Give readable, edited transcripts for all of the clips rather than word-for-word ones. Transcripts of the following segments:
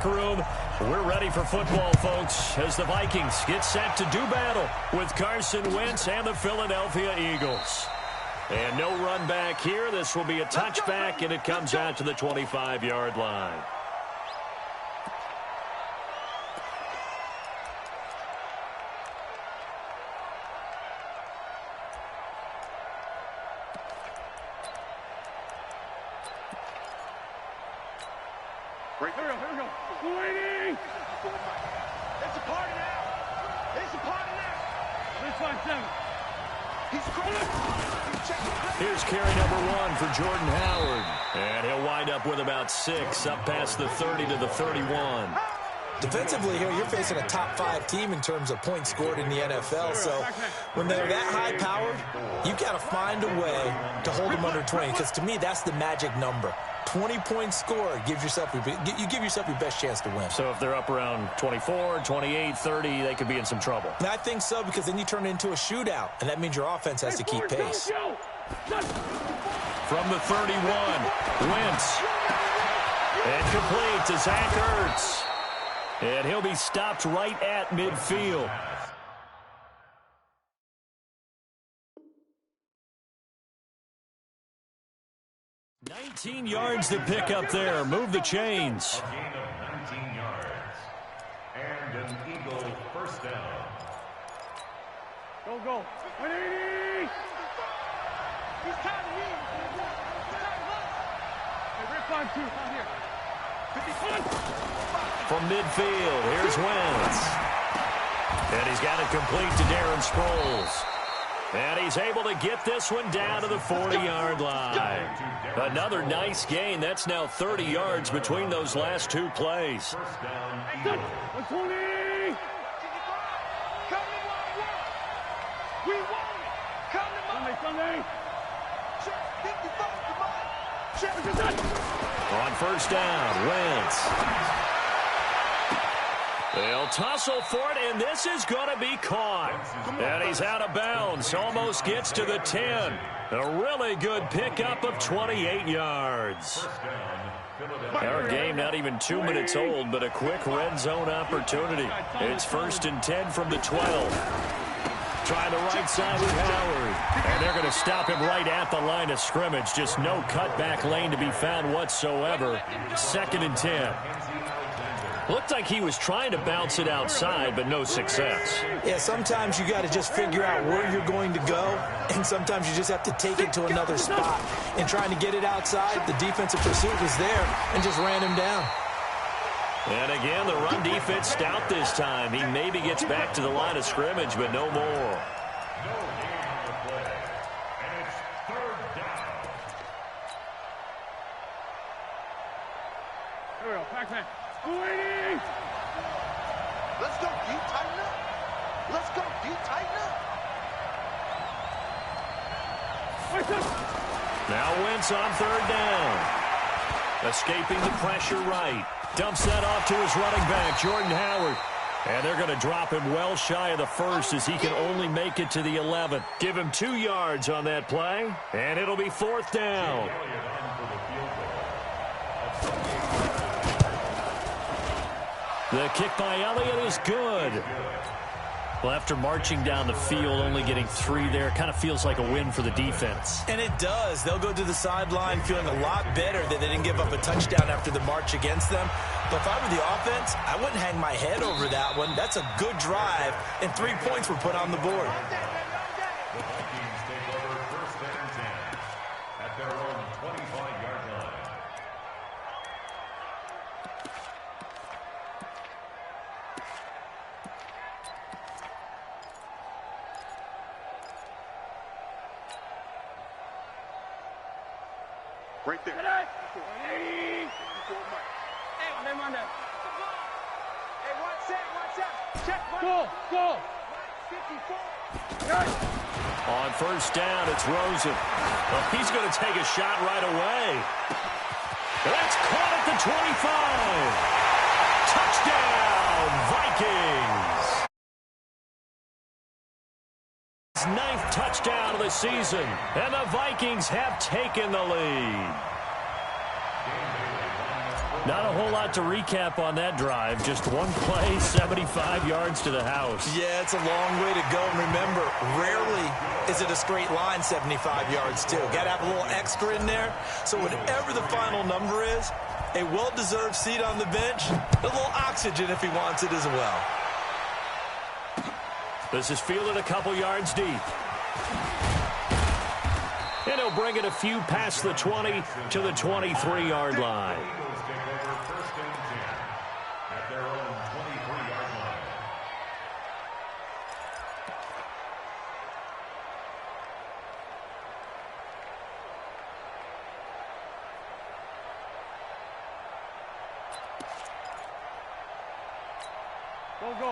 locker room. We're ready for football, folks, as the Vikings get set to do battle with Carson Wentz and the Philadelphia Eagles. And no run back here. This will be a touchback, and it comes out to the 25-yard line. Here we go. Waiting. It's a party now. It's a party now. Let's find 7. He's crazy. Here's carry number 1 for Jordan Howard. And he'll wind up with about 6, up past the 30 to the 31. Defensively here, you're facing a top 5 team in terms of points scored in the NFL. So when they're that high-powered, you've got to find a way to hold them under 20. Because to me, that's the magic number. 20 points scored gives yourself you give yourself your best chance to win. So if they're up around 24, 28, 30, they could be in some trouble. And I think so, because then you turn it into a shootout, and that means your offense has to keep pace. From the 31, Wentz. And complete to Zach Ertz. And he'll be stopped right at midfield. $19 yards to pick up there. Move the chains. A gain of 19 yards. And an Eagle first down. Go. 180. He's tired of me. He's tired of us. Hey, rip on 2. Out here. 51. From midfield, here's Wentz. And he's got it complete to Darren Sproles. And he's able to get this one down to the 40-yard line. Another nice gain. That's now 30 yards between those last 2 plays. First down. 120. Come to my work. We want it. Come to my Sunday. Check 55. Come on. Check. On first down, Wentz. They'll tussle for it, and this is going to be caught. And he's out of bounds. Almost gets to the 10. A really good pickup of 28 yards. Our game not even 2 minutes old, but a quick red zone opportunity. It's 1st and 10 from the 12. Trying the right side with Howard. And they're going to stop him right at the line of scrimmage. Just no cutback lane to be found whatsoever. 2nd and 10. Looked like he was trying to bounce it outside, but no success. Yeah, sometimes you got to just figure out where you're going to go, and sometimes you just have to take it to another spot. And trying to get it outside, the defensive pursuit was there and just ran him down. And again, the run defense stout this time. He maybe gets back to the line of scrimmage, but no more. No gain on the play. And it's 3rd down. Here we go. Pac-Man. Waiting. Let's go, D. Tighten up. Let's go, D. Tighten up. Now Wentz on 3rd down. Escaping the pressure right. Dumps that off to his running back, Jordan Howard. And they're going to drop him well shy of the 1st as he can only make it to the 11th. Give him 2 yards on that play, and it'll be 4th down. The kick by Elliott is good. Well, after marching down the field, only getting 3 there, kind of feels like a win for the defense. And it does. They'll go to the sideline feeling a lot better that they didn't give up a touchdown after the march against them. But if I were the offense, I wouldn't hang my head over that one. That's a good drive, and 3 points were put on the board. The Vikings take over 1st and 10 at their own 25-yard line. Right there. Hey, watch out. Check. Go. 54. On 1st down, it's Rosen. Well, he's going to take a shot right away. That's caught at the 25. Touchdown, Vikings. 9th touchdown of the season, and the Vikings have taken the lead. Not a whole lot to recap on that drive. Just one play, 75 yards to the house. Yeah, it's a long way to go. And remember, rarely is it a straight line 75 yards, too. Got to have a little extra in there. So whatever the final number is, a well-deserved seat on the bench, a little oxygen if he wants it as well. This is fielded a couple yards deep. And he'll bring it a few past the 20 to the 23-yard line.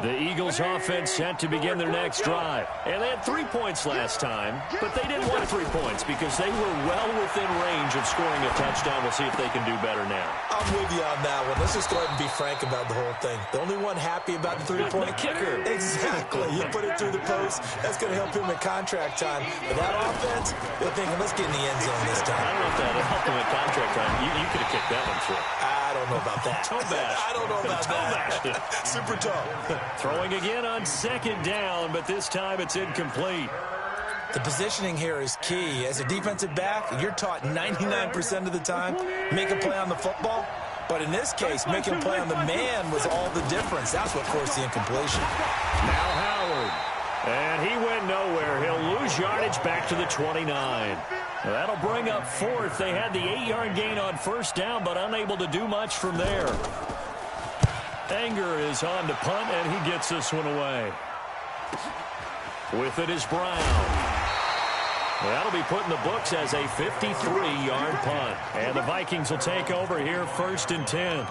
The Eagles offense set to begin their next drive. And they had 3 points last time, but they didn't want 3 points because they were well within range of scoring a touchdown. We'll see if they can do better now. I'm with you on that one. Let's just go ahead and be frank about the whole thing. The only one happy about the three-point kicker. Exactly. You put it through the post. That's going to help him at contract time. But that offense, they're thinking, let's get in the end zone this time. I don't know if that helped him at contract time. You could have kicked that one through. I don't know about that. Toe bash. I don't know about that. Super toe. Throwing again on second down, but this time it's incomplete. The positioning here is key. As a defensive back, you're taught 99% of the time, make a play on the football. But in this case, making a play on the man was all the difference. That's what forced the incompletion. Now Howard. And he went nowhere. He'll lose yardage back to the 29. That'll bring up fourth. They had the 8-yard gain on first down, but unable to do much from there. Anger is on to punt, and he gets this one away. With it is Brown. That'll be put in the books as a 53-yard punt. And the Vikings will take over here, 1st and 10.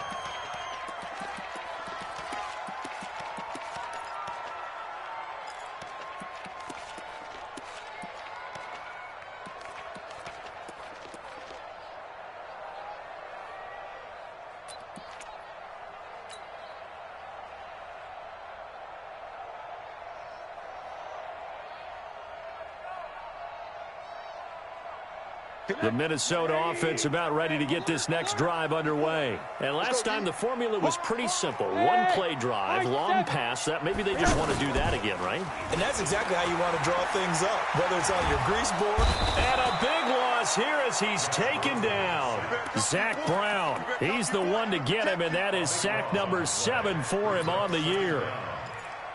The Minnesota offense about ready to get this next drive underway. And last time the formula was pretty simple. One play drive, long pass. That maybe they just want to do that again, right? And that's exactly how you want to draw things up, whether it's on your grease board. And a big loss here as he's taken down. Zach Brown. He's the one to get him, and that is sack number 7 for him on the year.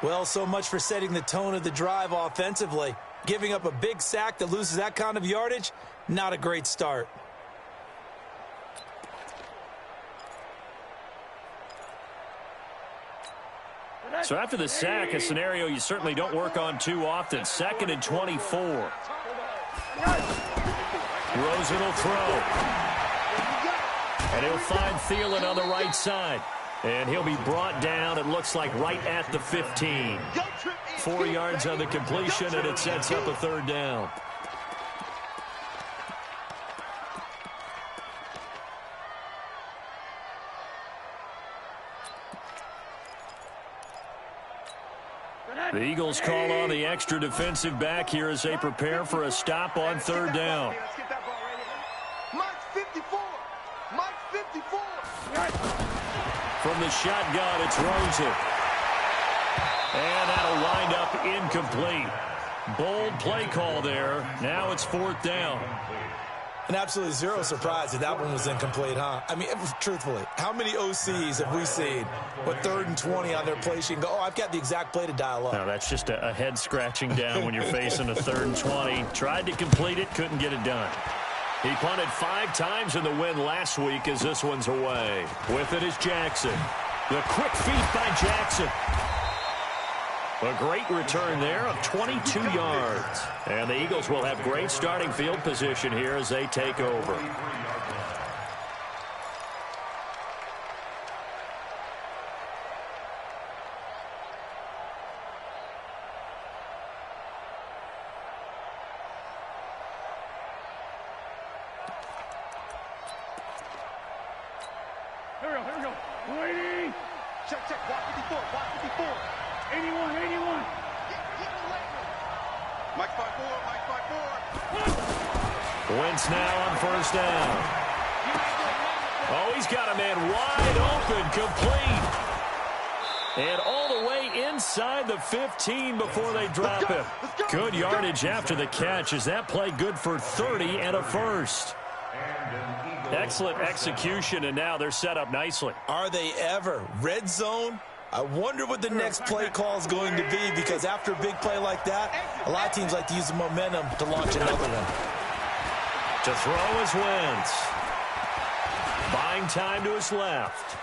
Well, so much for setting the tone of the drive offensively. Giving up a big sack that loses that kind of yardage, not a great start. So after the sack, a scenario you certainly don't work on too often. 2nd and 24. Rosen will throw. And he'll find Thielen on the right side. And he'll be brought down, it looks like, right at the 15. 4 yards on the completion, and it sets up a 3rd down. The Eagles call on the extra defensive back here as they prepare for a stop on 3rd down. From the shotgun, it's Rosen. And that'll wind up incomplete. Bold play call there. Now it's 4th down. And absolutely zero surprise that one was incomplete, huh? I mean, truthfully, how many OCs have we seen with 3rd and 20 on their play sheet and go, oh, I've got the exact play to dial up? No, that's just a head scratching down when you're facing a 3rd and 20. Tried to complete it, couldn't get it done. He punted 5 times in the win last week as this one's away. With it is Jackson. The quick feet by Jackson. A great return there of 22 yards. And the Eagles will have great starting field position here as they take over. Here we go. Waiting. Check, block 54, block 54. 81. Mike 5-4. Wentz now on 1st down. Oh, he's got a man wide open, complete. And all the way inside the 15 before they drop him. Good yardage after the catch. Is that play good for 30 and a first? Excellent execution, and now they're set up nicely. Are they ever? Red zone? I wonder what the next play call is going to be, because after a big play like that, a lot of teams like to use the momentum to launch another one. To throw is Wentz. Buying time to his left.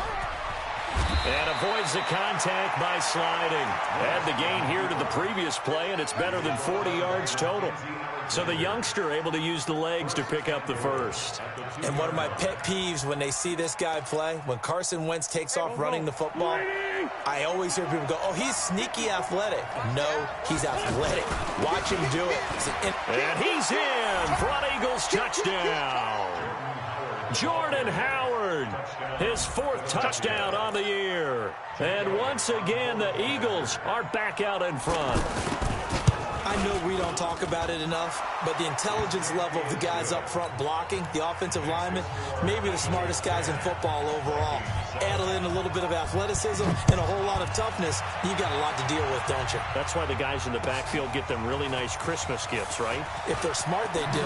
And avoids the contact by sliding. Add the gain here to the previous play, and it's better than 40 yards total. So the youngster able to use the legs to pick up the first. And one of my pet peeves when they see this guy play, when Carson Wentz takes off running the football, I always hear people go, oh, he's sneaky athletic. No, he's athletic. Watch him do it. And he's in. Front Eagles touchdown. Jordan Howard, his 4th touchdown on the year. And once again, the Eagles are back out in front. I know we don't talk about it enough, but the intelligence level of the guys up front blocking, the offensive linemen, maybe the smartest guys in football overall. Add in a little bit of athleticism and a whole lot of toughness, you got a lot to deal with, don't you? That's why the guys in the backfield get them really nice Christmas gifts, right? If they're smart, they do.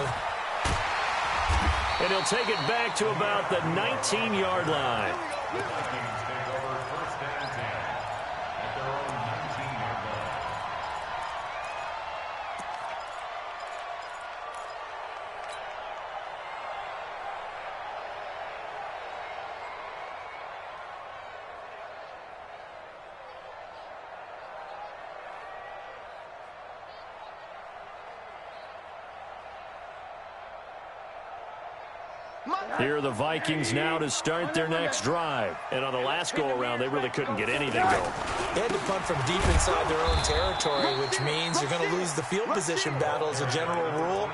And he'll take it back to about the 19-yard line. Here are the Vikings now to start their next drive. And on the last go-around, they really couldn't get anything going. They had to punt from deep inside their own territory, which means you're going to lose the field position battle as a general rule.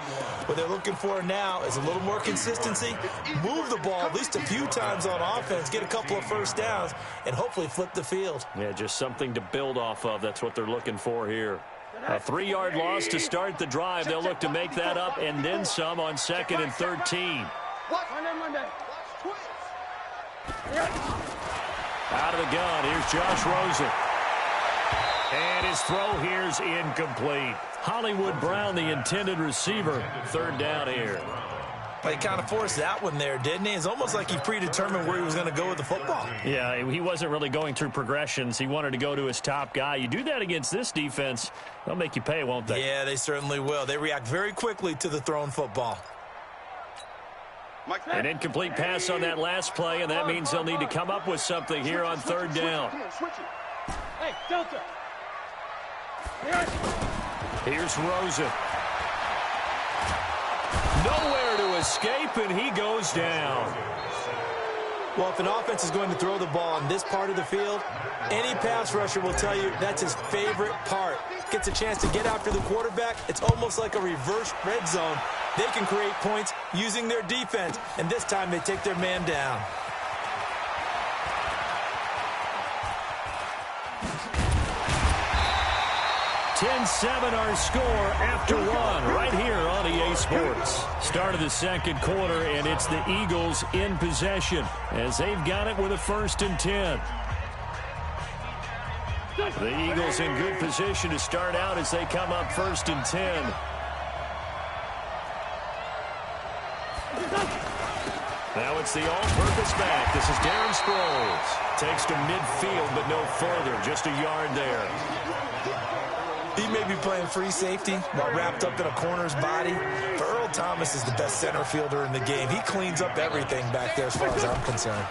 What they're looking for now is a little more consistency, move the ball at least a few times on offense, get a couple of first downs, and hopefully flip the field. Yeah, just something to build off of. That's what they're looking for here. A 3-yard loss to start the drive. They'll look to make that up and then some on 2nd and 13. Out of the gun, here's Josh Rosen. And his throw here's incomplete. Hollywood Brown, the intended receiver, 3rd down here. But he kind of forced that one there, didn't he? It's almost like he predetermined where he was going to go with the football. Yeah, he wasn't really going through progressions. He wanted to go to his top guy. You do that against this defense, they'll make you pay, won't they? Yeah, they certainly will. They react very quickly to the thrown football. An incomplete pass on that last play, and that means they'll need to come up with something here on 3rd down. Hey, Delta. Here's Rosen. Nowhere to escape, and he goes down. Well, if an offense is going to throw the ball on this part of the field, any pass rusher will tell you that's his favorite part. Gets a chance to get after the quarterback. It's almost like a reverse red zone. They can create points using their defense, and this time they take their man down. $10-7 our score after one right here on EA Sports. Start of the 2nd quarter, and it's the Eagles in possession as they've got it with a 1st and 10. The Eagles in good position to start out as they come up 1st and 10. Now it's the all-purpose back. This is Darren Sproles. Takes to midfield, but no further. Just a yard there. He may be playing free safety while wrapped up in a corner's body. But Earl Thomas is the best center fielder in the game. He cleans up everything back there as far as I'm concerned.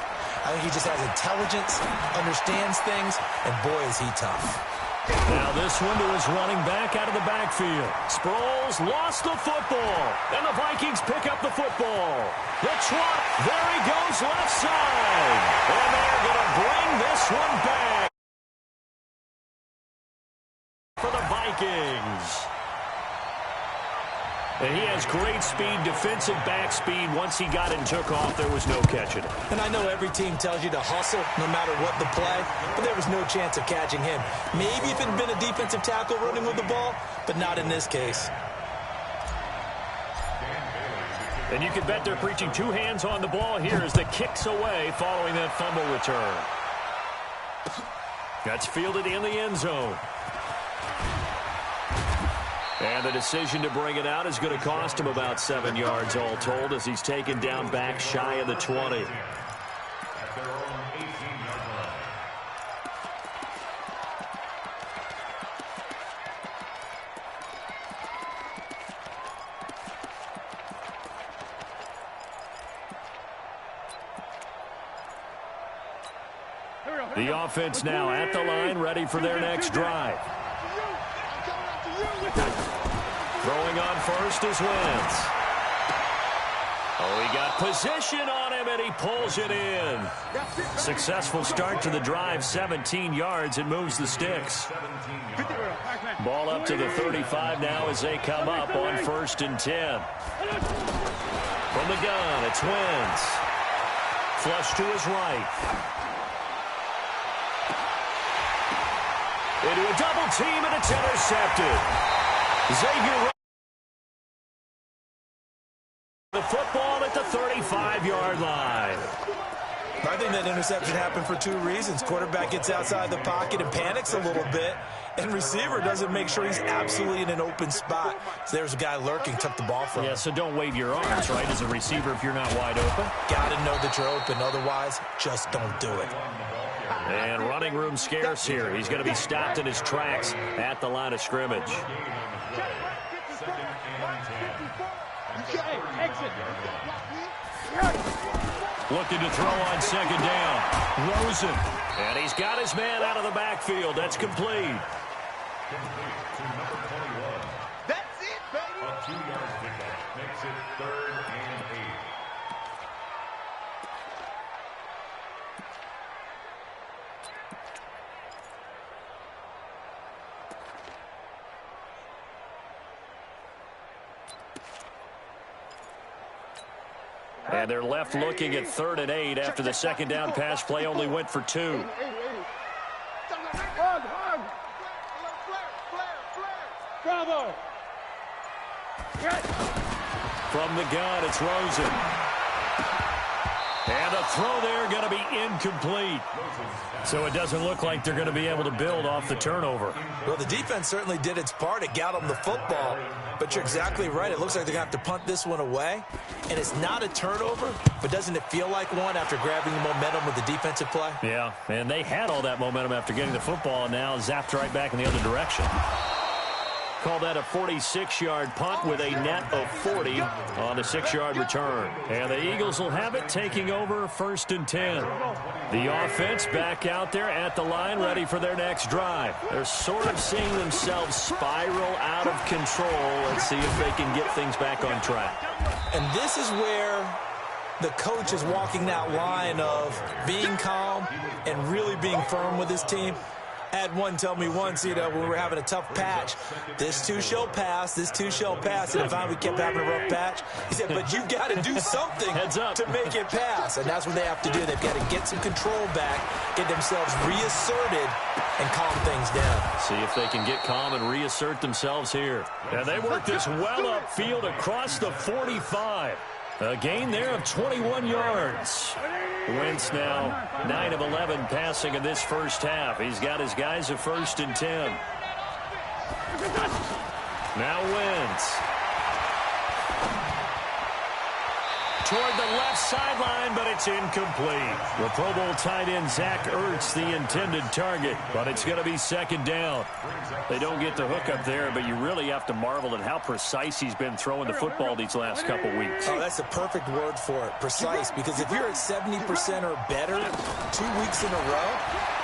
I think he just has intelligence, understands things, and boy, is he tough. Now this one to his running back out of the backfield. Sproles lost the football, and the Vikings pick up the football. The trot, there he goes left side. And they're going to bring this one back for the Vikings. And he has great speed, defensive back speed. Once he got it and took off, there was no catching it. And I know every team tells you to hustle no matter what the play, but there was no chance of catching him. Maybe if it had been a defensive tackle running with the ball, but not in this case. And you can bet they're preaching two hands on the ball here as the kick's away following that fumble return. That's fielded in the end zone. And the decision to bring it out is going to cost him about 7 yards all told as he's taken down back shy of the 20. At their own 18-yard line. The offense now at the line, ready for their next drive. Throwing on first is Wentz. Oh, he got position on him, and he pulls it in. Successful start to the drive, 17 yards, and moves the sticks. Ball up to the 35 now as they come up on 1st and 10. From the gun, it's Wentz. Flush to his right. Into a double team, and it's intercepted. Xavier the football at the 35-yard line. I think that interception happened for 2 reasons. Quarterback gets outside the pocket and panics a little bit, and receiver doesn't make sure he's absolutely in an open spot. So there's a guy lurking, took the ball from him. Yeah, so don't wave your arms, right, as a receiver if you're not wide open. Got to know that you're open. Otherwise, just don't do it. And running room scarce here. He's going to be stopped in his tracks at the line of scrimmage. Looking to throw on 2nd down. Rosen. And he's got his man out of the backfield. That's complete. Complete to number 21. That's it, baby. A 2-yard pickup makes it 3rd and 8. And they're left looking at 3rd and 8 after the 2nd down pass play only went for 2. Bravo. From the gun, it's Rosen. And a throw there going to be incomplete. So it doesn't look like they're going to be able to build off the turnover. Well, the defense certainly did its part. It got them the football. But you're exactly right. It looks like they're going to have to punt this one away. And it's not a turnover, but doesn't it feel like one after grabbing the momentum with the defensive play? Yeah, and they had all that momentum after getting the football, and now zapped right back in the other direction. Call that a 46-yard punt with a net of 40 on the 6-yard return. And the Eagles will have it, taking over 1st and 10. The offense back out there at the line, ready for their next drive. They're sort of seeing themselves spiral out of control. Let's see if they can get things back on track. And this is where the coach is walking that line of being calm and really being firm with his team. I had one tell me once, when we were having a tough patch, this too shall pass, this too shall pass. And finally we kept having a rough patch. He said, but you've got to do something to make it pass. And that's what they have to do. They've got to get some control back, get themselves reasserted, and calm things down. See if they can get calm and reassert themselves here. And they work this well upfield across the 45. A gain there of 21 yards. Wentz now 9 of 11 passing in this first half. He's got his guys at 1st and 10. Now Wentz. Toward the left sideline, but it's incomplete. The Pro Bowl tight end Zach Ertz, the intended target, but it's going to be 2nd down. They don't get the hook up there, but you really have to marvel at how precise he's been throwing the football these last couple weeks. Oh, that's the perfect word for it, precise, because if you're at 70% or better 2 weeks in a row,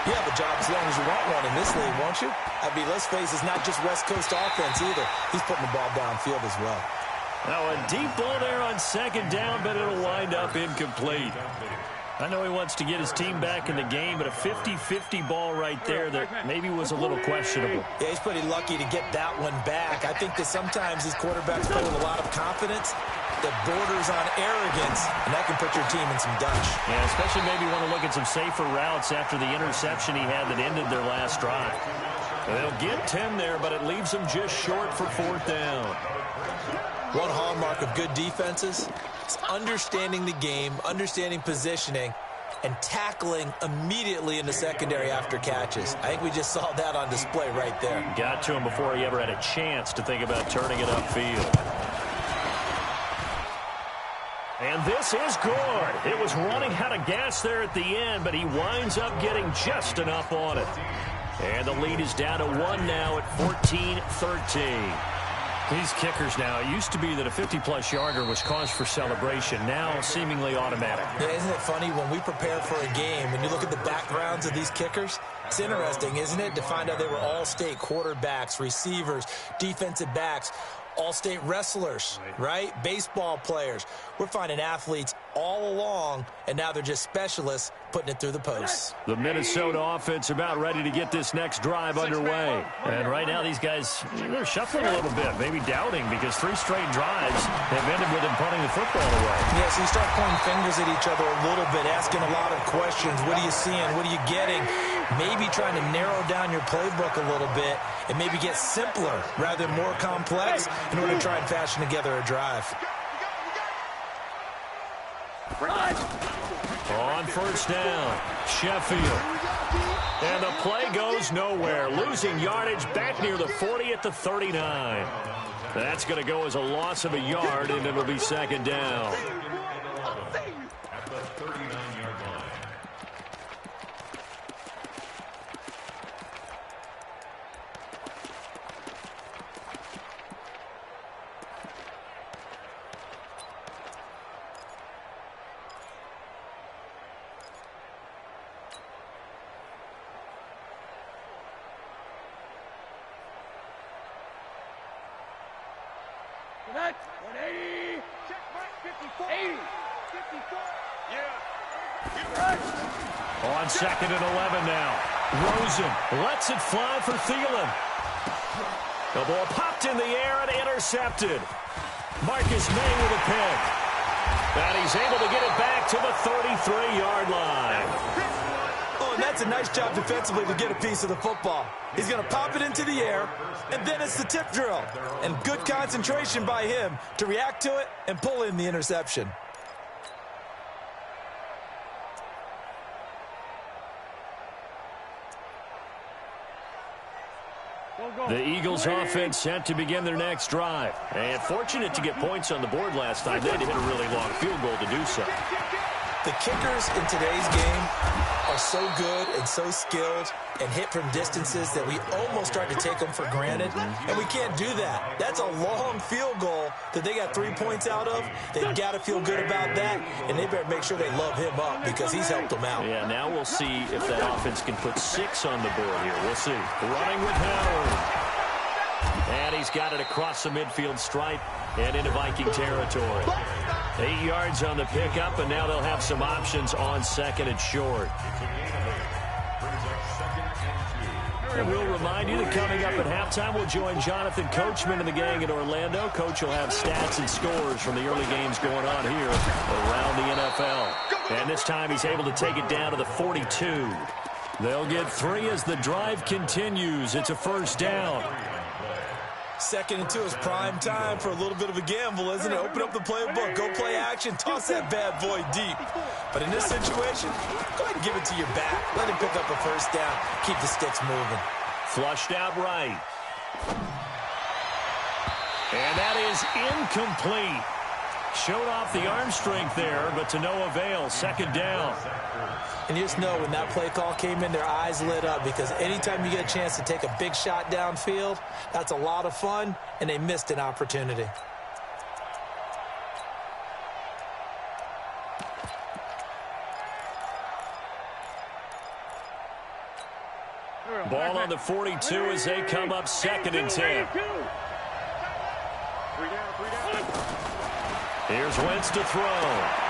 you have a job as long as you want one in this league, won't you? I mean, let's face it, it's not just West Coast offense either. He's putting the ball downfield as well. Now a deep ball there on 2nd down, but it'll wind up incomplete. I know he wants to get his team back in the game, but a 50-50 ball right there that maybe was a little questionable. Yeah, he's pretty lucky to get that one back. I think that sometimes these quarterbacks play with a lot of confidence that borders on arrogance, and that can put your team in some dutch. Yeah, especially maybe want to look at some safer routes after the interception he had that ended their last drive. They'll get 10 there, but it leaves them just short for 4th down. One hallmark of good defenses is understanding the game, understanding positioning, and tackling immediately in the secondary after catches. I think we just saw that on display right there. Got to him before he ever had a chance to think about turning it upfield. And this is good. It was running out of gas there at the end, but he winds up getting just enough on it. And the lead is down to 1 now at 14-13. These kickers now, it used to be that a 50-plus yarder was cause for celebration. Now seemingly automatic. Yeah, isn't it funny when we prepare for a game, when you look at the backgrounds of these kickers, it's interesting, isn't it, to find out they were all-state quarterbacks, receivers, defensive backs, all-state wrestlers, right? Baseball players. We're finding athletes all along, and now they're just specialists putting it through the posts. The Minnesota offense about ready to get this next drive underway. And right now these guys, they're shuffling a little bit, maybe doubting, because 3 straight drives have ended with them punting the football away. Yeah, so you start pointing fingers at each other a little bit, asking a lot of questions. What are you seeing? What are you getting? Maybe trying to narrow down your playbook a little bit and maybe get simpler rather than more complex in order to try and fashion together a drive. On first down, Sheffield. And the play goes nowhere. Losing yardage back near the 40 at the 39. That's going to go as a loss of a yard, and it'll be second down. At the 39-yard line. That's 180. Check right, 54. 80. 54. Yeah. On second and 11 now. Rosen lets it fly for Thielen. The ball popped in the air and intercepted. Marcus May with a pick. And he's able to get it back to the 33-yard line. Oh, and that's a nice job defensively to get a piece of the football. He's going to pop it into the air, and then it's the tip drill. And good concentration by him to react to it and pull in the interception. The Eagles offense set to begin their next drive. And fortunate to get points on the board last time. They had to hit a really long field goal to do so. The kickers in today's game are so good and so skilled and hit from distances that we almost start to take them for granted, and we can't do that. That's a long field goal that they got 3 points out of. They've got to feel good about that, and they better make sure they love him up because he's helped them out. Yeah, now we'll see if that offense can put 6 on the board here. We'll see. Running with Howard. And he's got it across the midfield stripe and into Viking territory. 8 yards on the pickup, and now they'll have some options on second and short. And we'll remind you that coming up at halftime, we'll join Jonathan Coachman and the gang in Orlando. Coach will have stats and scores from the early games going on here around the NFL. And this time he's able to take it down to the 42. They'll get 3 as the drive continues. It's a first down. Second and 2 is prime time for a little bit of a gamble, isn't it? Open up the playbook, go play action, toss that bad boy deep. But in this situation, go ahead and give it to your back. Let him pick up a first down. Keep the sticks moving. Flushed out right. And that is incomplete. Showed off the arm strength there, but to no avail. Second down. And you just know when that play call came in, their eyes lit up because anytime you get a chance to take a big shot downfield, that's a lot of fun, and they missed an opportunity. Ball on the 42 as they come up second and 10. Here's Wentz to throw.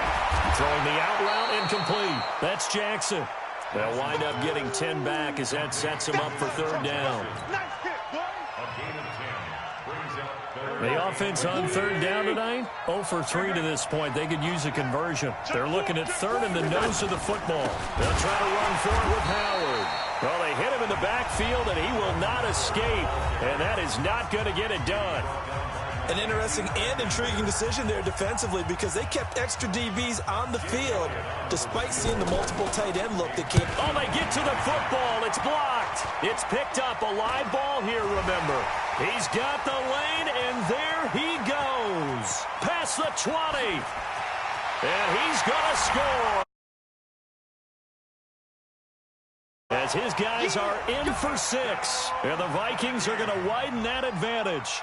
Throwing the out route incomplete. That's Jackson. They'll wind up getting 10 back as that sets them up for third down. The offense on third down tonight, 0 for 3 to this point. They could use a conversion. They're looking at third and the nose of the football. They'll try to run for it with Howard. Well, they hit him in the backfield, and he will not escape. And that is not going to get it done. An interesting and intriguing decision there defensively because they kept extra DBs on the field despite seeing the multiple tight end look that came. Oh, they get to the football. It's blocked. It's picked up. A live ball here, remember. He's got the lane, and there he goes. Past the 20. And he's going to score. As his guys are in for 6. And the Vikings are going to widen that advantage.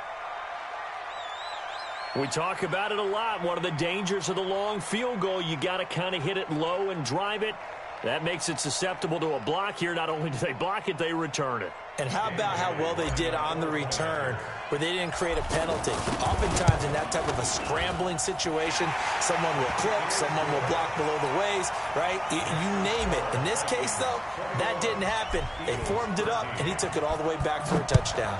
We talk about it a lot. One of the dangers of the long field goal, you got to kind of hit it low and drive it. That makes it susceptible to a block here. Not only do they block it, they return it. And how about how well they did on the return where they didn't create a penalty? Oftentimes in that type of a scrambling situation, someone will clip, someone will block below the waist, right? You name it. In this case, though, that didn't happen. They formed it up, and he took it all the way back for a touchdown.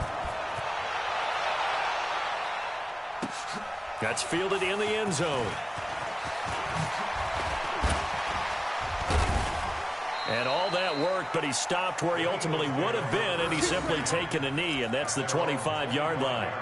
That's fielded in the end zone. And all that worked, but he stopped where he ultimately would have been, and he's simply taken a knee, and that's the 25-yard line.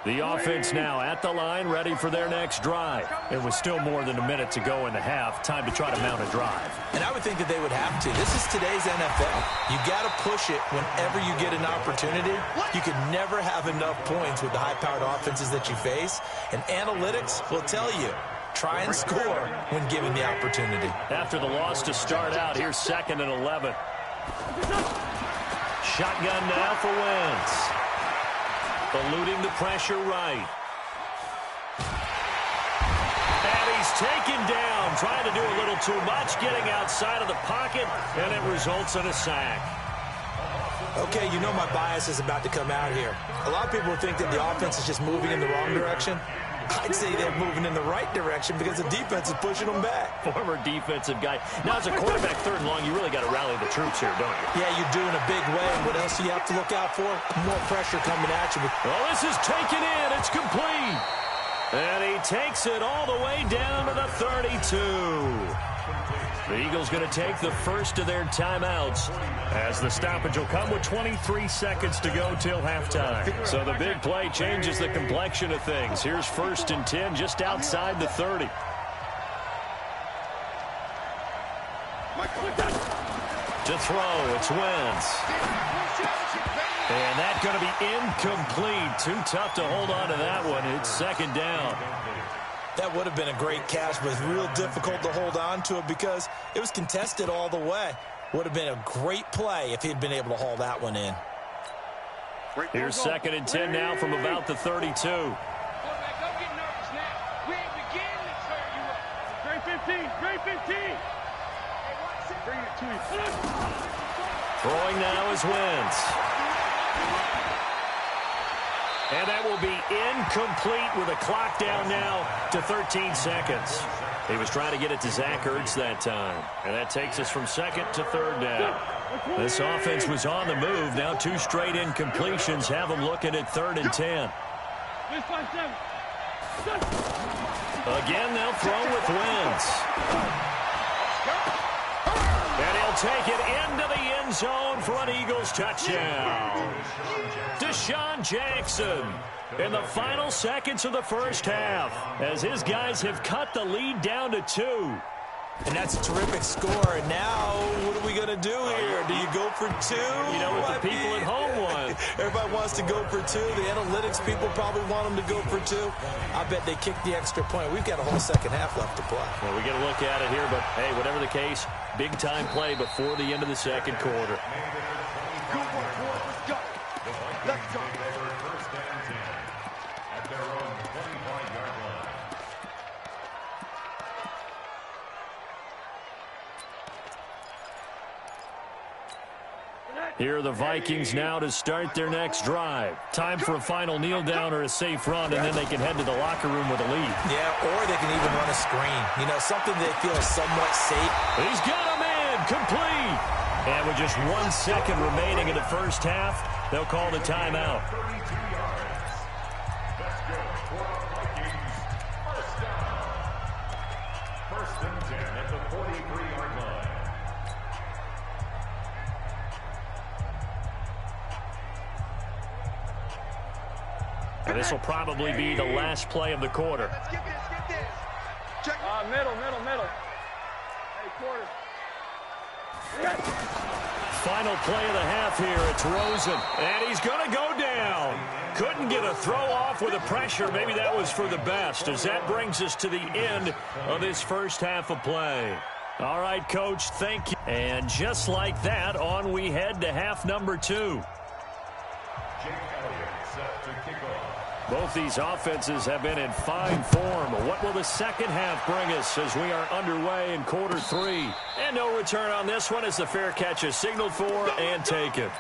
The offense now at the line, ready for their next drive. It was still more than a minute to go in the half. Time to try to mount a drive. And I would think that they would have to. This is today's NFL. You got to push it whenever you get an opportunity. You can never have enough points with the high-powered offenses that you face. And analytics will tell you, try and score when given the opportunity. After the loss to start out, here's 2nd and 11. Shotgun now for Wentz. Eluding the pressure right. And he's taken down, trying to do a little too much, getting outside of the pocket, and it results in a sack. Okay, you know my bias is about to come out here. A lot of people think that the offense is just moving in the wrong direction. I'd say they're moving in the right direction because the defense is pushing them back. Former defensive guy. Now, as a quarterback, 3rd and long, you really got to rally the troops here, don't you? Yeah, you do in a big way. What else do you have to look out for? More pressure coming at you. Well, this is taken in. It's complete. And he takes it all the way down to the 32. The Eagles going to take the first of their timeouts as the stoppage will come with 23 seconds to go till halftime. So the big play changes the complexion of things. Here's 1st and 10 just outside the 30. To throw, it's Wentz. And that's going to be incomplete. Too tough to hold on to that one. It's 2nd down. That would have been a great catch, but it's real difficult to hold on to it because it was contested all the way. Would have been a great play if he'd been able to haul that one in. Here's 2nd and 10 now from about the 32. Don't get nervous now. We ain't beginning to turn you up. Great 15. Great 15. Bring it to you. Throwing now is Wentz. And that will be incomplete with a clock down now to 13 seconds. He was trying to get it to Zach Ertz that time. And that takes us from 2nd to 3rd down. This offense was on the move. Now 2 straight incompletions have them looking at 3rd and 10. Again, they'll throw with Wentz. And he'll take it into the end zone for an Eagles touchdown. Deshaun Jackson in the final seconds of the first half as his guys have cut the lead down to 2. And that's a terrific score. And now, what are we going to do here? Do you go for 2? You know what the people at home want. Everybody wants to go for 2. The analytics people probably want them to go for 2. I bet they kick the extra point. We've got a whole second half left to play. Well, we get a look at it here, but, hey, whatever the case, big-time play before the end of the second quarter. Good work, boys. Let's go. Let's go. At their own 25-yard line. Here are the Vikings now to start their next drive. Time for a final kneel down or a safe run, and then they can head to the locker room with a lead. Yeah, or they can even run a screen. You know, something they feel is somewhat safe. He's got a man, complete. And with just 1 second remaining in the first half, they'll call the timeout. 32 yards. Let's go for the Vikings. First down. 1st and 10 at the 43-yard line. This will probably be the last play of the quarter. Let's get this. Check. Middle. Hey, quarter. Final play of the half here. It's Rosen, and he's going to go down. Couldn't get a throw off with the pressure. Maybe that was for the best, as that brings us to the end of this first half of play. All right, Coach, thank you. And just like that, on we head to half number 2. Both these offenses have been in fine form. What will the second half bring us as we are underway in quarter 3? And no return on this one as the fair catch is signaled for and taken.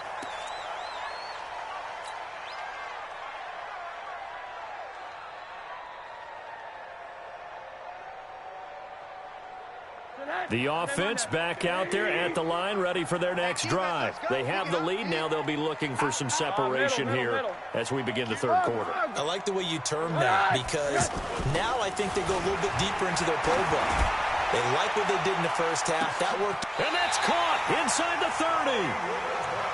The offense back out there at the line, ready for their next drive. They have the lead. Now they'll be looking for some separation here as we begin the third quarter. I like the way you term that, because now I think they go a little bit deeper into their playbook. They like what they did in the first half. That worked. And that's caught inside the 30.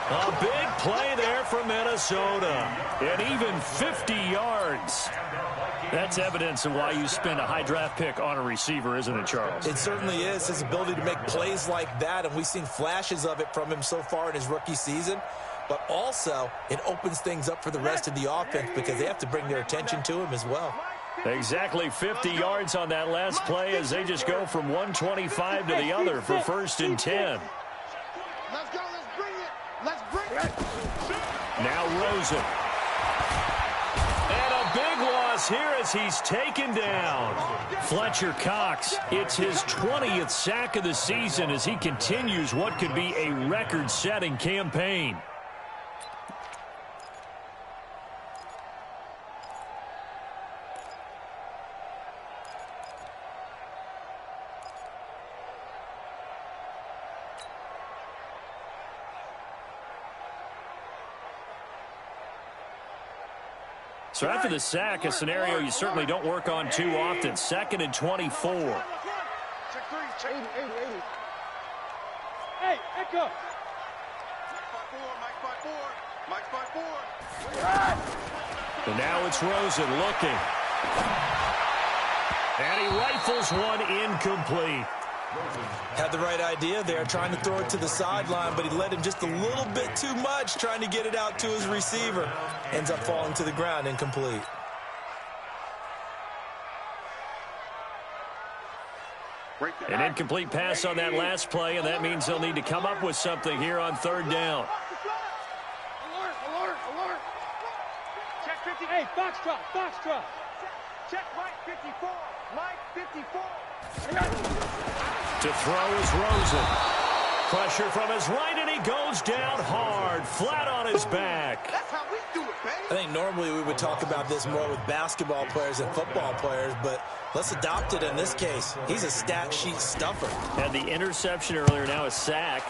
A big play there for Minnesota. And even 50 yards. That's evidence of why you spend a high draft pick on a receiver, isn't it, Charles? It certainly is. His ability to make plays like that, and we've seen flashes of it from him so far in his rookie season. But also, it opens things up for the rest of the offense because they have to bring their attention to him as well. Exactly 50 yards on that last play as they just go from 125 to the other for 1st and 10. Let's go. Let's bring it. Now Rosen. And a big loss here as he's taken down. Fletcher Cox, it's his 20th sack of the season as he continues what could be a record-setting campaign. So after the sack, a scenario you certainly don't work on too often. 2nd and 24. Check 3. 80. Hey, echo. Mike 5-4. And now it's Rosen looking. And he rifles one incomplete. Had the right idea there, trying to throw it to the sideline, but he led him just a little bit too much, trying to get it out to his receiver. Ends up falling to the ground, incomplete. An incomplete pass on that last play, and that means they'll need to come up with something here on 3rd down. Alert. Check 50. Hey, Foxtrot. Check Mike 54. Mike 54. To throw is Rosen. Pressure from his right, and he goes down hard, flat on his back. That's how we do it, baby. I think normally we would talk about this more with basketball players and football players, but let's adopt it in this case. He's a stat sheet stuffer. Had the interception earlier, now a sack.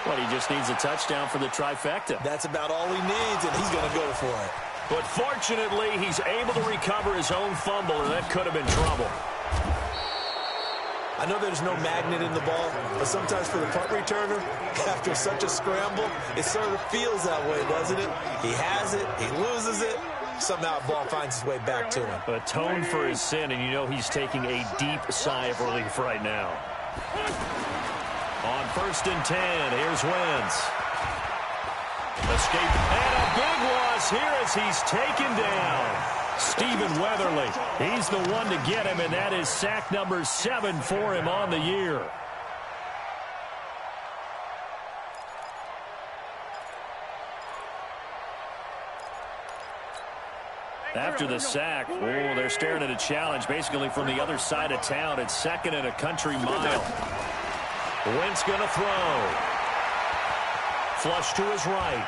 Well, he just needs a touchdown for the trifecta. That's about all he needs, and he's going to go for it. But fortunately, he's able to recover his own fumble, and that could have been trouble. I know there's no magnet in the ball, but sometimes for the punt returner, after such a scramble, it sort of feels that way, doesn't it? He has it, he loses it, somehow the ball finds its way back to him. Atoned for his sin, and you know he's taking a deep sigh of relief right now. On 1st and 10, here's Wentz. Escape, and a big loss here as he's taken down. Stephen Weatherly, he's the one to get him, and that is sack number 7 for him on the year. After the sack, they're staring at a challenge basically from the other side of town. It's 2nd and a country mile. Wentz going to throw. Flush to his right.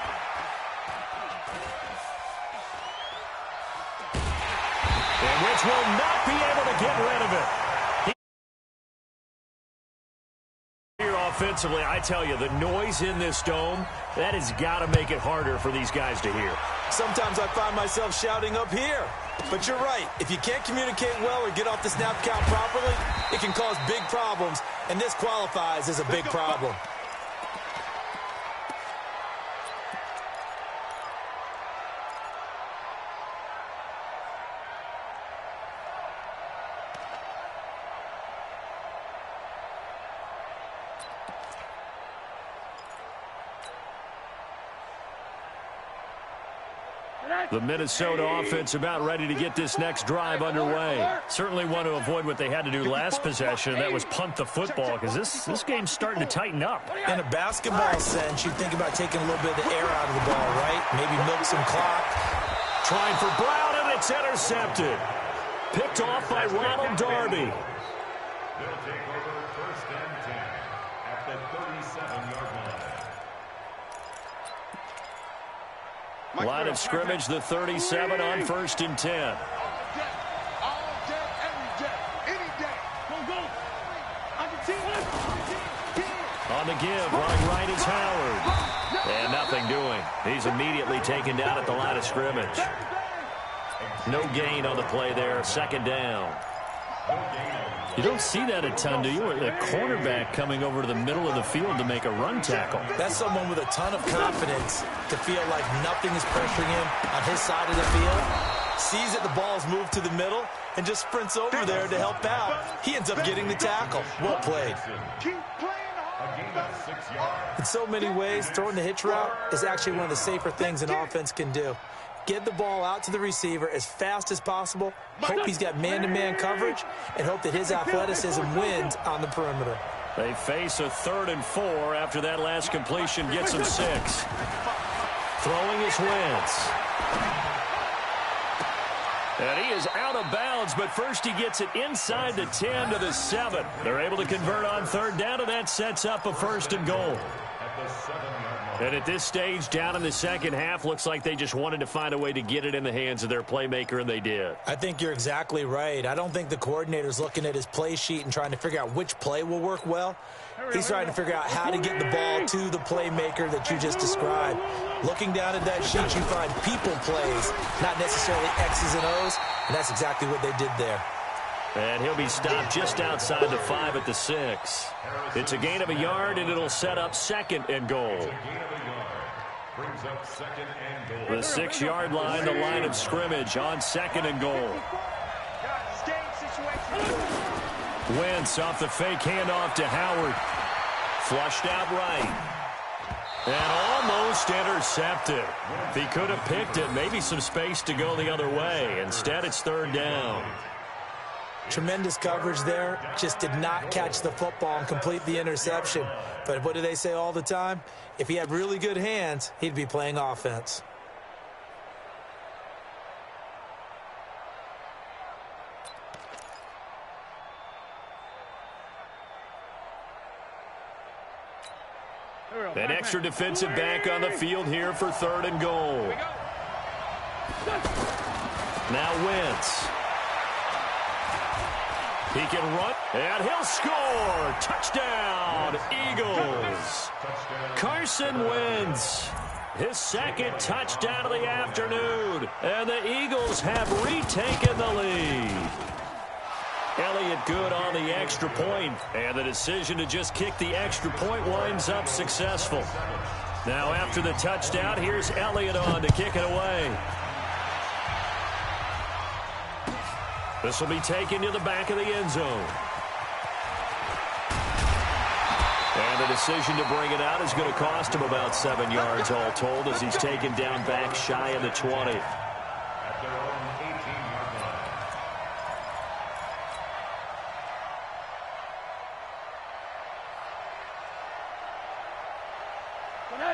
And Wentz will not be able to get rid of it. Here offensively, I tell you, the noise in this dome, that has got to make it harder for these guys to hear. Sometimes I find myself shouting up here. But you're right. If you can't communicate well or get off the snap count properly, it can cause big problems, and this qualifies as a big problem. The Minnesota offense about ready to get this next drive underway. Certainly want to avoid what they had to do last possession. That was punt the football, because this game's starting to tighten up. In a basketball sense, you think about taking a little bit of the air out of the ball, right? Maybe milk some clock. Trying for Brown, and it's intercepted. Picked off by Ronald Darby. They'll take over first and 10 at the 37-yard line. Line of scrimmage, the 37 on first and 10. All day, every day, any day. Go. On the give, running right is Howard. And nothing doing. He's immediately taken down at the line of scrimmage. No gain on the play there, second down. You don't see that a ton, do you? A cornerback coming over to the middle of the field to make a run tackle. That's someone with a ton of confidence to feel like nothing is pressuring him on his side of the field. Sees that the ball's moved to the middle and just sprints over there to help out. He ends up getting the tackle. Well played. In so many ways, throwing the hitch route is actually one of the safer things an offense can do. Get the ball out to the receiver as fast as possible, hope he's got man-to-man coverage, and hope that his athleticism wins on the perimeter. They face a 3rd and 4 after that last completion gets him 6. Throwing is Wentz. And he is out of bounds, but first he gets it inside the 10 to the 7. They're able to convert on 3rd down, and that sets up a 1st and goal. And at this stage, down in the second half, looks like they just wanted to find a way to get it in the hands of their playmaker, and they did. I think you're exactly right. I don't think the coordinator's looking at his play sheet and trying to figure out which play will work well. He's trying to figure out how to get the ball to the playmaker that you just described. Looking down at that sheet, you find people plays, not necessarily X's and O's, and that's exactly what they did there. And he'll be stopped just outside the 5 at the 6. It's a gain of a yard, and it'll set up 2nd and goal. The 6-yard line, the line of scrimmage on 2nd and goal. Wentz off the fake handoff to Howard. Flushed out right. And almost intercepted. If he could have picked it, maybe some space to go the other way. Instead, it's 3rd down. Tremendous coverage there. Just did not catch the football and complete the interception. But what do they say all the time? If he had really good hands, he'd be playing offense. An extra defensive back on the field here for 3rd and goal. Now Wentz. He can run, and he'll score. Touchdown, Eagles. Carson Wentz, his 2nd touchdown of the afternoon. And the Eagles have retaken the lead. Elliott good on the extra point, and the decision to just kick the extra point winds up successful. Now after the touchdown, here's Elliott on to kick it away. This will be taken to the back of the end zone. And the decision to bring it out is going to cost him about 7 yards all told as he's taken down back shy of the 20. At their own 18-yard line.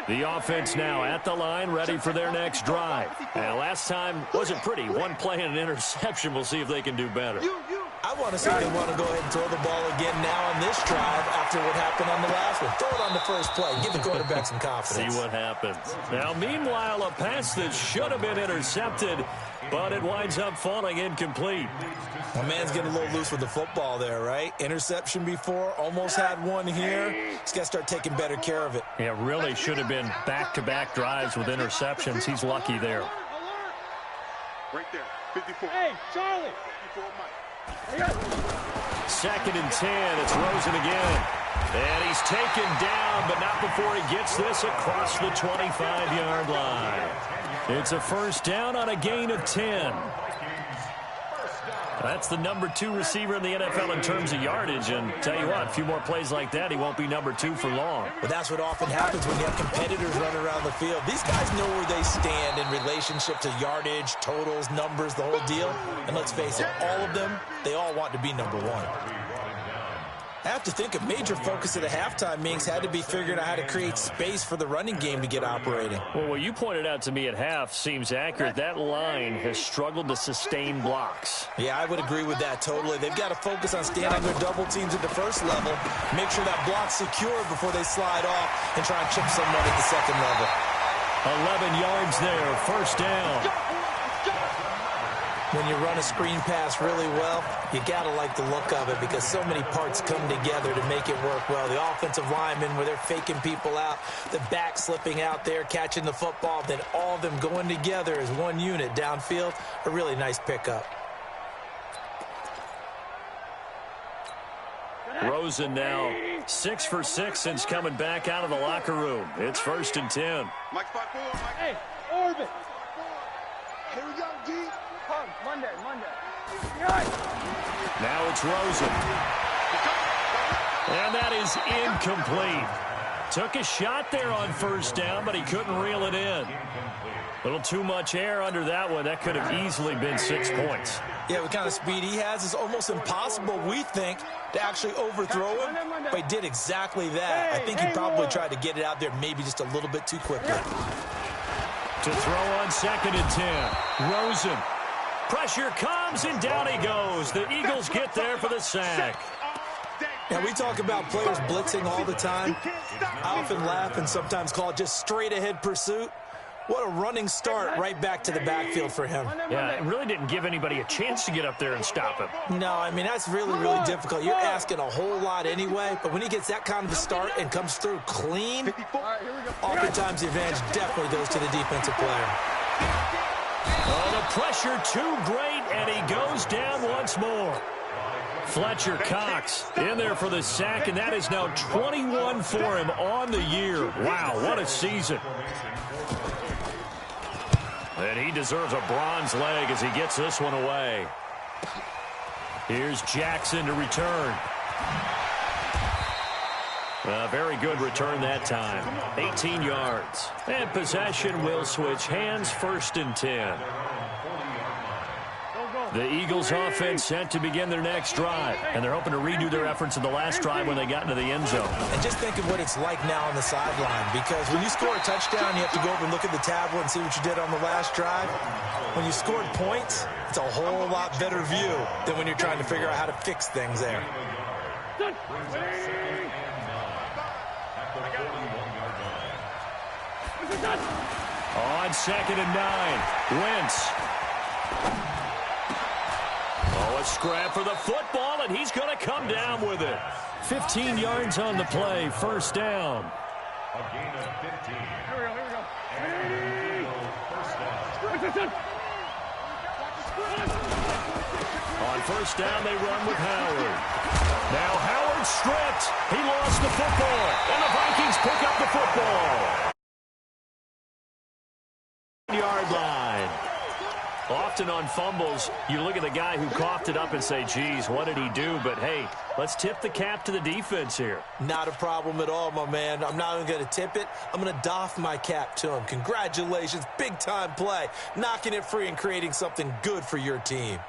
The offense now at the line, ready for their next drive. And last time wasn't pretty. One play and an interception. We'll see if they can do better. I want to see if they want to go ahead and throw the ball again now on this drive after what happened on the last one. Throw it on the first play. Give the quarterback some confidence. See what happens. Now, meanwhile, a pass that should have been intercepted, but it winds up falling incomplete. My man's getting a little loose with the football there, right? Interception before, almost had one here. He's got to start taking better care of it. Yeah, really should have been back-to-back drives with interceptions. He's lucky there. Right there, 54. Hey, Charlie. 54, Mike. 2nd and 10. It's Rosen again. And he's taken down, but not before he gets this across the 25-yard line. It's a 1st down on a gain of 10. That's the number 2 receiver in the NFL in terms of yardage. And tell you what, a few more plays like that, he won't be number 2 for long. Well, that's what often happens when you have competitors running around the field. These guys know where they stand in relationship to yardage, totals, numbers, the whole deal. And let's face it, all of them, they all want to be number 1. I have to think a major focus of the halftime meetings had to be figuring out how to create space for the running game to get operating. Well, what you pointed out to me at half seems accurate. That line has struggled to sustain blocks. Yeah, I would agree with that totally. They've got to focus on standing their double teams at the first level, make sure that block's secure before they slide off and try and chip someone at the second level. 11 yards there, first down. When you run a screen pass really well, you got to like the look of it because so many parts come together to make it work well. The offensive linemen, where they're faking people out, the back slipping out there, catching the football, then all of them going together as one unit downfield, a really nice pickup. Rosen now 6 for 6 since coming back out of the locker room. It's 1st and 10. Mike, spot 4, Mike. Hey, orbit. Here we go, D. Come, Monday. Now it's Rosen. And that is incomplete. Took a shot there on first down, but he couldn't reel it in. A little too much air under that one. That could have easily been 6 points. Yeah, what kind of speed he has is almost impossible, we think, to actually overthrow him, but he did exactly that. I think he probably tried to get it out there maybe just a little bit too quickly. To throw on 2nd and 10. Rosen. Pressure comes, and down he goes. The Eagles get there for the sack. Now, we talk about players blitzing all the time. I often laugh and sometimes call it just straight-ahead pursuit. What a running start right back to the backfield for him. Yeah, it really didn't give anybody a chance to get up there and stop him. No, I mean, that's really, really difficult. You're asking a whole lot anyway, but when he gets that kind of a start and comes through clean, oftentimes the advantage definitely goes to the defensive player. Oh, the pressure too great, and he goes down once more. Fletcher Cox in there for the sack, and that is now 21 for him on the year. Wow, what a season. And he deserves a bronze leg as he gets this one away. Here's Jackson to return. A very good return that time. 18 yards. And possession will switch hands, 1st and 10. The Eagles offense set to begin their next drive, and they're hoping to redo their efforts in the last drive when they got into the end zone. And just think of what it's like now on the sideline, because when you score a touchdown, you have to go over and look at the tablet and see what you did on the last drive. When you scored points, it's a whole lot better view than when you're trying to figure out how to fix things there. On 2nd and 9, Wentz. Oh, a scrap for the football, and he's going to come down with it. 15 yards on the play, 1st down. A gain of 15. Here we go. On 1st down, they run with Howard. Now Howard stripped. He lost the football, and the Vikings pick up the football. Yard line. Often on fumbles, you look at the guy who coughed it up and say, geez, what did he do? But, hey, let's tip the cap to the defense here. Not a problem at all, my man. I'm not even going to tip it. I'm going to doff my cap to him. Congratulations. Big-time play. Knocking it free and creating something good for your team.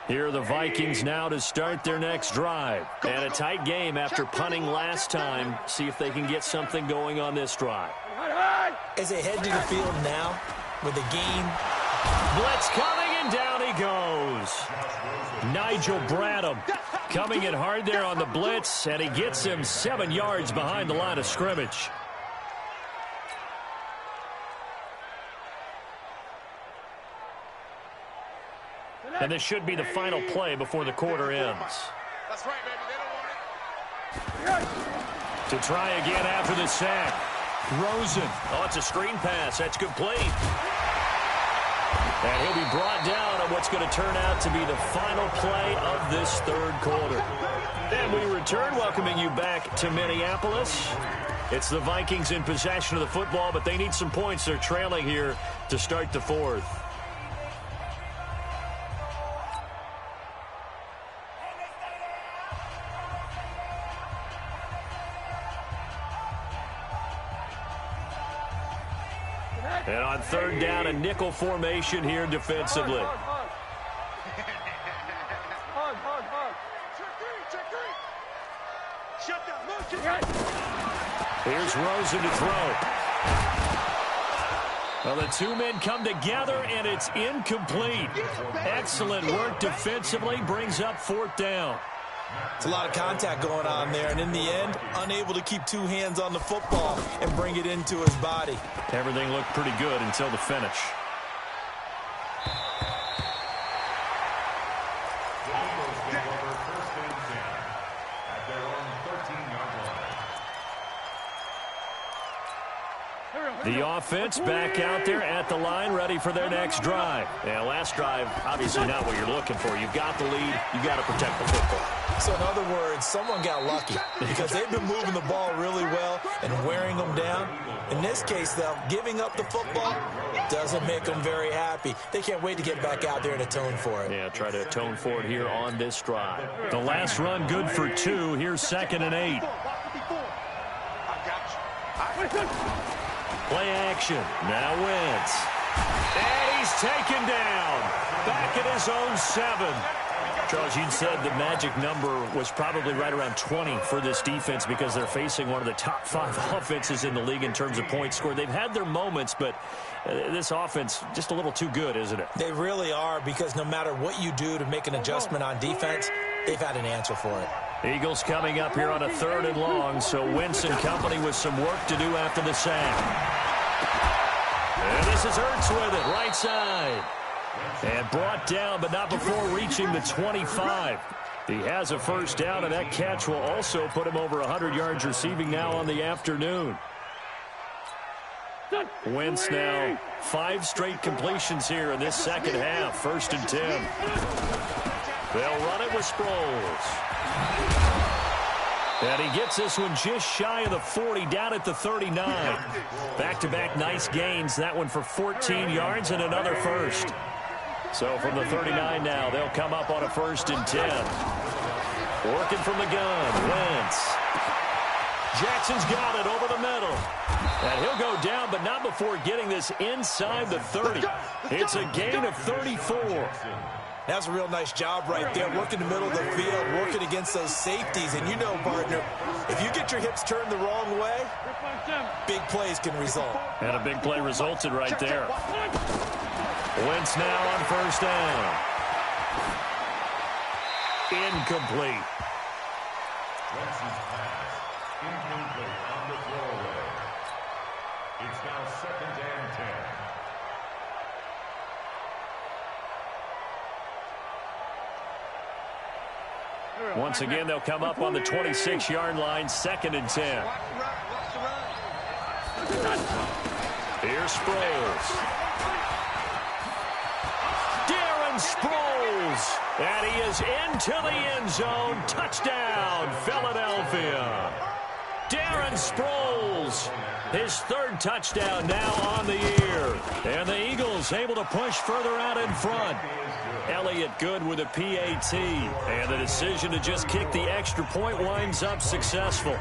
Here are the Vikings now to start their next drive. And a tight game after punting last time. See if they can get something going on this drive. As they head to the field now with a game. Blitz coming, and down he goes. Nigel Bradham coming in hard there on the blitz, and he gets him 7 yards behind the line of scrimmage. And this should be the final play before the quarter ends. That's right, baby. They don't want it. To try again after the sack. Rosen. Oh, it's a screen pass. That's complete. And he'll be brought down on what's going to turn out to be the final play of this third quarter. And we return, welcoming you back to Minneapolis. It's the Vikings in possession of the football, but they need some points. They're trailing here to start the fourth. And on third down, a nickel formation here defensively. Here's Rosen to throw. Well, the two men come together, and it's incomplete. Excellent work defensively, brings up fourth down. It's a lot of contact going on there, and in the end, unable to keep two hands on the football and bring it into his body. Everything looked pretty good until the finish. The offense back out there at the line, ready for their next drive. Yeah, last drive, obviously not what you're looking for. You've got the lead. You've got to protect the football. So in other words, someone got lucky because they've been moving the ball really well and wearing them down. In this case, though, giving up the football doesn't make them very happy. They can't wait to get back out there and atone for it. Yeah, try to atone for it here on this drive. The last run good for 2. Here's 2nd and 8. Play action. Now Wentz. And he's taken down. Back at his own 7. Charles, you'd said the magic number was probably right around 20 for this defense because they're facing one of the top 5 offenses in the league in terms of points scored. They've had their moments, but this offense just a little too good, isn't it? They really are, because no matter what you do to make an adjustment on defense, they've had an answer for it. Eagles coming up here on a 3rd and long, so Wentz and company with some work to do after the sack. And this is Ertz with it, right side. And brought down, but not before reaching the 25. He has a first down, and that catch will also put him over 100 yards receiving now on the afternoon. Wentz now 5 straight completions here in this second half. 1st and 10. They'll run it with Sproles. And he gets this one just shy of the 40, down at the 39. Back-to-back nice gains. That one for 14 yards and another first. So from the 39 now, they'll come up on a 1st and 10. Working from the gun, Wentz. Jackson's got it over the middle. And he'll go down, but not before getting this inside the 30. It's a gain of 34. That's a real nice job right there, working the middle of the field, working against those safeties. And you know, partner, if you get your hips turned the wrong way, big plays can result. And a big play resulted right there. Wentz now on 1st down. Incomplete. Wentz's pass incomplete on the throwaway. It's now 2nd and 10. Once again, they'll come up on the 26-yard line, 2nd and 10. Here's Sproles. Darren Sproles. And he is into the end zone. Touchdown, Philadelphia. Darren Sproles. His 3rd touchdown now on the year. And the Eagles able to push further out in front. Elliott good with a PAT. And the decision to just kick the extra point winds up successful.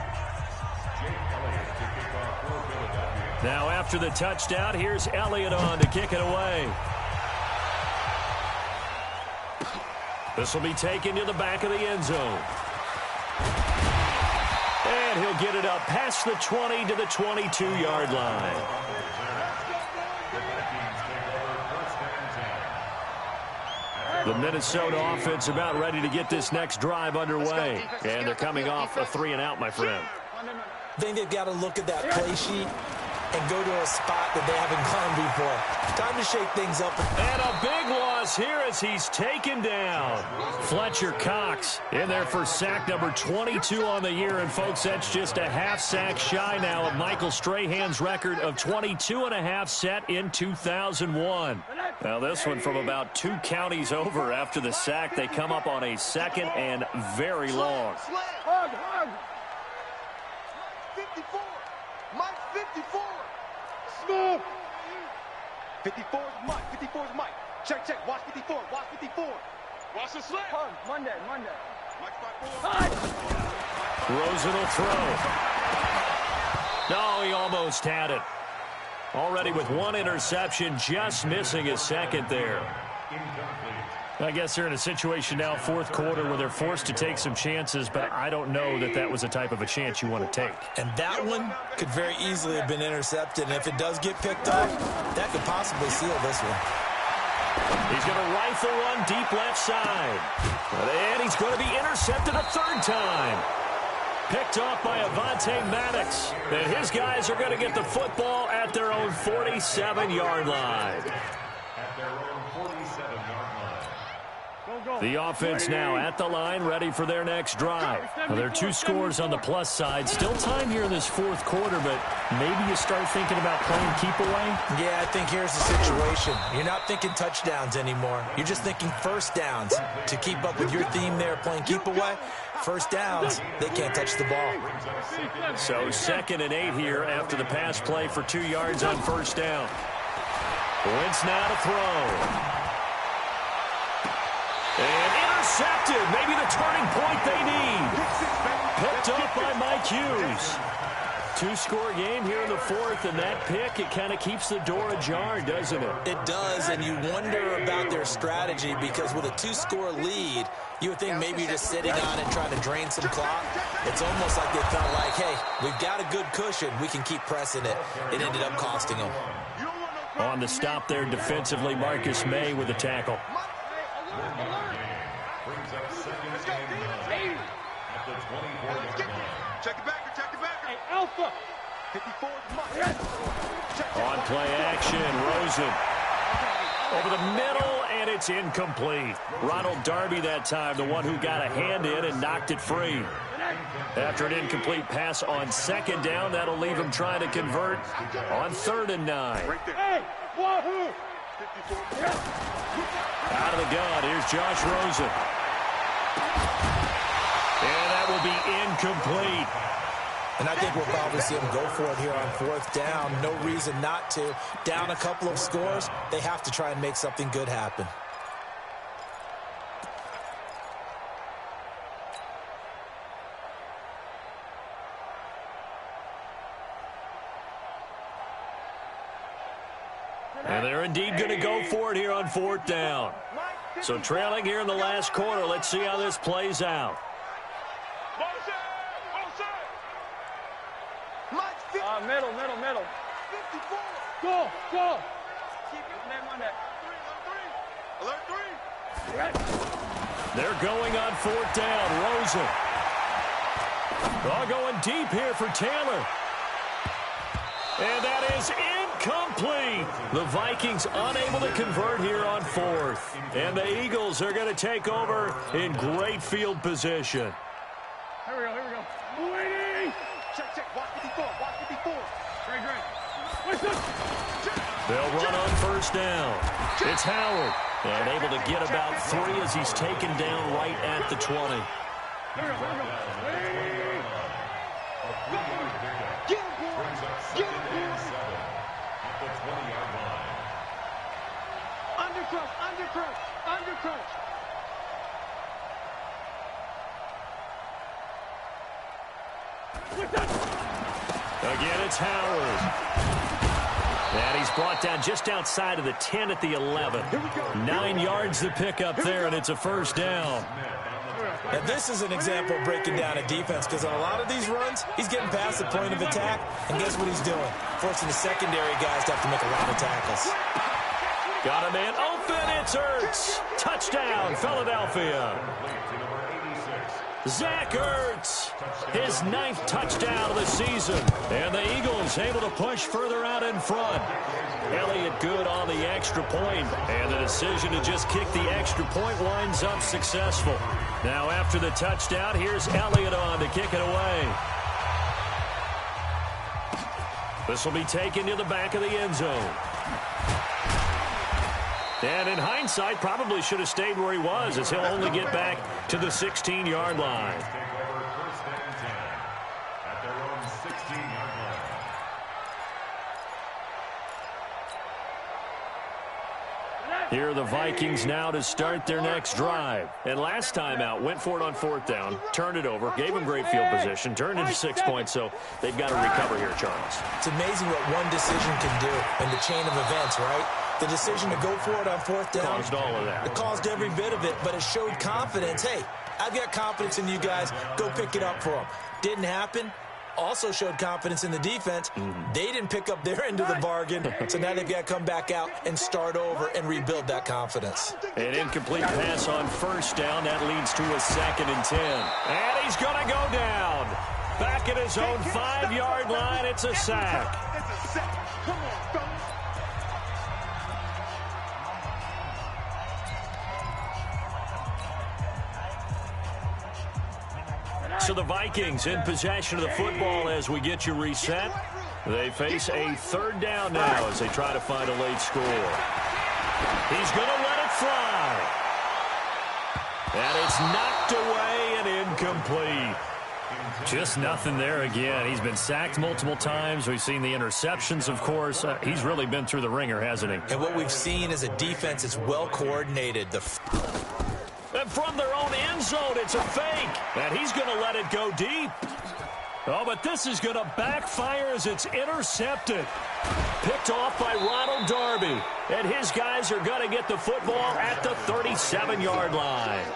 Now after the touchdown, here's Elliott on to kick it away. This will be taken to the back of the end zone. And he'll get it up past the 20 to the 22-yard line. The Minnesota offense about ready to get this next drive underway. And they're coming off a 3 and out, my friend. I think they've got to look at that play sheet and go to a spot that they haven't gone before. Time to shake things up. And a big loss here as he's taken down. Fletcher Cox in there for sack number 22 on the year. And, folks, that's just a half sack shy now of Michael Strahan's record of 22.5 set in 2001. Now, this one from about 2 counties over after the sack. They come up on a 2nd and very long. 54. Smooth. 54 is Mike. 54 is Mike. Check, check. Watch 54. Watch 54. Watch the slip. Monday. Mike's 5-4. Rosen will throw. No, he almost had it. Already with one interception, just missing his second there. I guess they're in a situation now, fourth quarter, where they're forced to take some chances, but I don't know that that was the type of a chance you want to take. And that one could very easily have been intercepted, and if it does get picked off, that could possibly seal this one. He's going to rifle one deep left side. And he's going to be intercepted a third time. Picked off by Avonte Maddox. And his guys are going to get the football at their own 47-yard line. At their own 47-yard line. The offense now at the line, ready for their next drive. Now, there are two scores on the plus side. Still time here in this fourth quarter, but maybe you start thinking about playing keep away? Yeah, I think here's the situation. You're not thinking touchdowns anymore. You're just thinking first downs. To keep up with your theme there, playing keep away, first downs, they can't touch the ball. So 2nd and 8 here after the pass play for 2 yards on first down. Wentz now to throw. And intercepted. Maybe the turning point they need. Picked up by Mike Hughes. 2-score game here in the fourth, and that pick, it kind of keeps the door ajar, doesn't it? It does, and you wonder about their strategy because with a 2-score lead, you would think maybe you're just sitting on it trying to drain some clock. It's almost like they felt like, hey, we've got a good cushion. We can keep pressing it. It ended up costing them. On the stop there defensively, Marcus May with a tackle. Brings up 2nd and 8 at the 24-yard line. Check it back. Hey, Alpha. 54 is Mike. On play action, Rosen. Over the middle, and it's incomplete. Ronald Darby that time, the one who got a hand in and knocked it free. After an incomplete pass on 2nd down, that'll leave him trying to convert on 3rd and 9. Hey, wahoo. Out of the gun, here's Josh Rosen. And that will be incomplete. And I think we'll probably see them go for it here on 4th down. No reason not to. Down a couple of scores, they have to try and make something good happen. And they're indeed going to go for it here on 4th down. So trailing here in the last quarter, let's see how this plays out. Middle. 54. Go. Keep it. Name on that. Alert 3. They're going on 4th down. Rosen. All going deep here for Taylor. And that is incomplete. The Vikings unable to convert here on 4th. And the Eagles are going to take over in great field position. Here we go. Waiting. Check. Watch 54. Great. Listen. They'll run on 1st down. It's Howard. And able to get about 3 as he's taken down right at the 20. Here we go. Waiting. Get him, boy. Brings up 2nd and 7 at the 20-yard line. Undercrush. Again, it's Howard. And he's brought down just outside of the 10 at the 11. 9 yards to pick up there, and it's a 1st down. And this is an example of breaking down a defense because on a lot of these runs, he's getting past the point of attack, and guess what he's doing? Forcing the secondary guys to have to make a lot of tackles. Got a man open, it's Ertz. Touchdown, Philadelphia. Zach Ertz, his 9th touchdown of the season. And the Eagles able to push further out in front. Elliott good on the extra point. And the decision to just kick the extra point winds up successful. Now after the touchdown, here's Elliott on to kick it away. This will be taken to the back of the end zone. And in hindsight, probably should have stayed where he was as he'll only get back to the 16-yard line. Here are the Vikings now to start their next drive. And last time out, went for it on 4th down, turned it over, gave them great field position, turned into 6 points, so they've got to recover here, Charles. It's amazing what one decision can do in the chain of events, right? The decision to go for it on 4th down. Caused all of that. It caused every bit of it, but it showed confidence. Hey, I've got confidence in you guys. Go pick it up for them. Didn't happen. Also showed confidence in the defense. They didn't pick up their end of the bargain, so now they've got to come back out and start over and rebuild that confidence. An incomplete pass on 1st down. That leads to a 2nd and 10. And he's going to go down. Back at his own 5-yard line, it's a sack. It's a sack. Come on, fellas. So the Vikings in possession of the football as we get you reset. They face a 3rd down now as they try to find a late score. He's going to let it fly. And it's knocked away and incomplete. Just nothing there again. He's been sacked multiple times. We've seen the interceptions, of course. He's really been through the ringer, hasn't he? And what we've seen is a defense that's well coordinated. And from their own end zone, it's a fake. And he's going to let it go deep. Oh, but this is going to backfire as it's intercepted. Picked off by Ronald Darby. And his guys are going to get the football at the 37-yard line.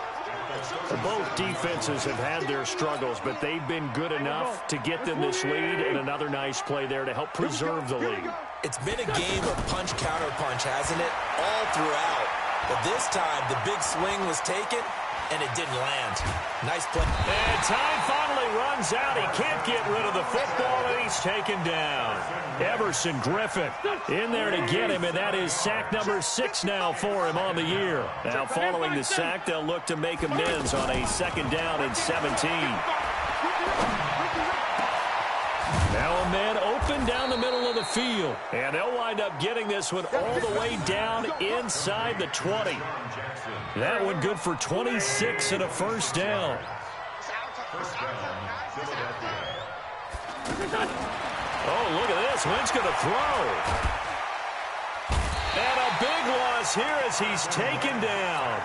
Both defenses have had their struggles, but they've been good enough to get them this lead, and another nice play there to help preserve the lead. It's been a game of punch-counter-punch, hasn't it? All throughout. But this time, the big swing was taken, and it didn't land. Nice play. And time finally runs out. He can't get rid of the football, and he's taken down. Everson Griffin in there to get him, and that is sack number 6 now for him on the year. Now, following the sack, they'll look to make amends on a 2nd down and 17. Now a man open down the middle of the field. And they'll wind up getting this one all the way down inside the 20. That one good for 26 and a 1st down. Oh, look at this. Wynn's going to throw. And a big loss here as he's taken down.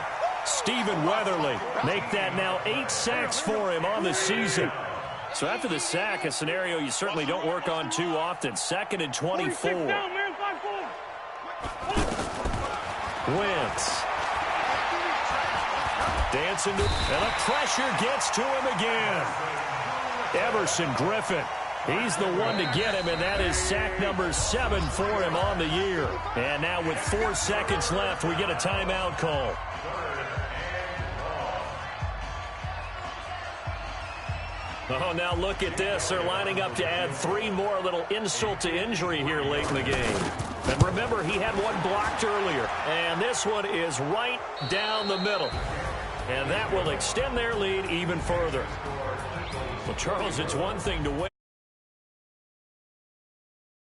Stephen Weatherly make that now 8 sacks for him on the season. So after the sack, a scenario you certainly don't work on too often. 2nd and 24. Wentz. Dancing to, and the pressure gets to him again. Everson Griffin. He's the one to get him, and that is sack number 7 for him on the year. And now with 4 seconds left, we get a timeout call. Oh, now look at this. They're lining up to add 3 more, little insult to injury here late in the game. And remember, he had one blocked earlier. And this one is right down the middle. And that will extend their lead even further. Well, Charles, it's one thing to win.